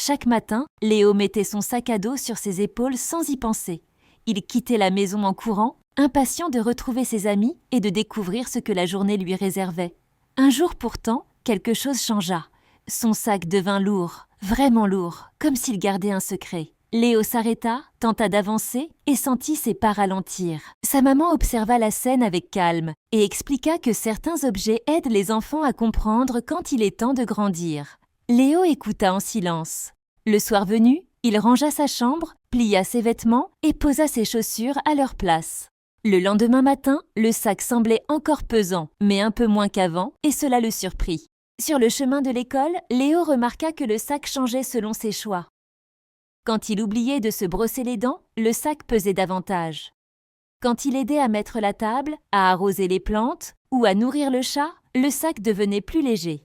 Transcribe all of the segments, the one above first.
Chaque matin, Léo mettait son sac à dos sur ses épaules sans y penser. Il quittait la maison en courant, impatient de retrouver ses amis et de découvrir ce que la journée lui réservait. Un jour pourtant, quelque chose changea. Son sac devint lourd, vraiment lourd, comme s'il gardait un secret. Léo s'arrêta, tenta d'avancer et sentit ses pas ralentir. Sa maman observa la scène avec calme et expliqua que certains objets aident les enfants à comprendre quand il est temps de grandir. Léo écouta en silence. Le soir venu, il rangea sa chambre, plia ses vêtements et posa ses chaussures à leur place. Le lendemain matin, le sac semblait encore pesant, mais un peu moins qu'avant, et cela le surprit. Sur le chemin de l'école, Léo remarqua que le sac changeait selon ses choix. Quand il oubliait de se brosser les dents, le sac pesait davantage. Quand il aidait à mettre la table, à arroser les plantes ou à nourrir le chat, le sac devenait plus léger.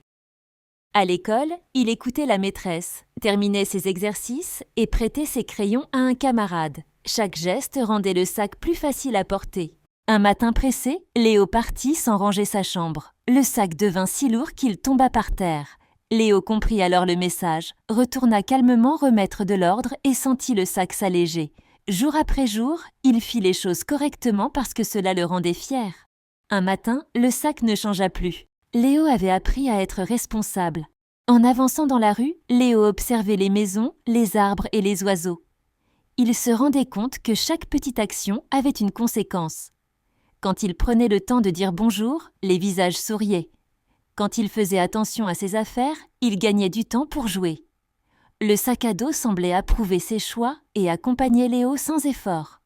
À l'école, il écoutait la maîtresse, terminait ses exercices et prêtait ses crayons à un camarade. Chaque geste rendait le sac plus facile à porter. Un matin pressé, Léo partit sans ranger sa chambre. Le sac devint si lourd qu'il tomba par terre. Léo comprit alors le message, retourna calmement remettre de l'ordre et sentit le sac s'alléger. Jour après jour, il fit les choses correctement parce que cela le rendait fier. Un matin, le sac ne changea plus. Léo avait appris à être responsable. En avançant dans la rue, Léo observait les maisons, les arbres et les oiseaux. Il se rendait compte que chaque petite action avait une conséquence. Quand il prenait le temps de dire bonjour, les visages souriaient. Quand il faisait attention à ses affaires, il gagnait du temps pour jouer. Le sac à dos semblait approuver ses choix et accompagner Léo sans effort.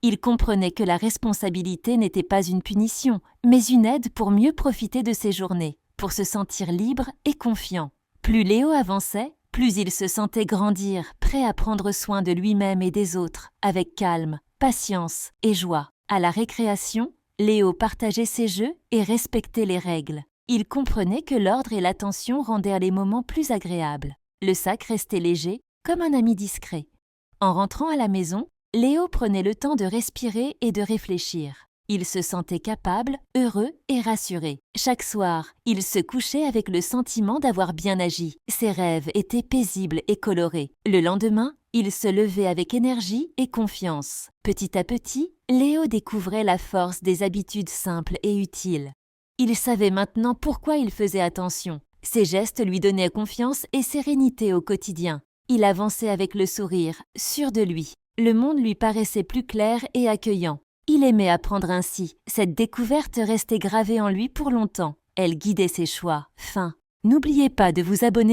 Il comprenait que la responsabilité n'était pas une punition, mais une aide pour mieux profiter de ses journées, pour se sentir libre et confiant. Plus Léo avançait, plus il se sentait grandir, prêt à prendre soin de lui-même et des autres, avec calme, patience et joie. À la récréation, Léo partageait ses jeux et respectait les règles. Il comprenait que l'ordre et l'attention rendaient les moments plus agréables. Le sac restait léger, comme un ami discret. En rentrant à la maison, Léo prenait le temps de respirer et de réfléchir. Il se sentait capable, heureux et rassuré. Chaque soir, il se couchait avec le sentiment d'avoir bien agi. Ses rêves étaient paisibles et colorés. Le lendemain, il se levait avec énergie et confiance. Petit à petit, Léo découvrait la force des habitudes simples et utiles. Il savait maintenant pourquoi il faisait attention. Ses gestes lui donnaient confiance et sérénité au quotidien. Il avançait avec le sourire, sûr de lui. Le monde lui paraissait plus clair et accueillant. Il aimait apprendre ainsi. Cette découverte restait gravée en lui pour longtemps. Elle guidait ses choix. Fin. N'oubliez pas de vous abonner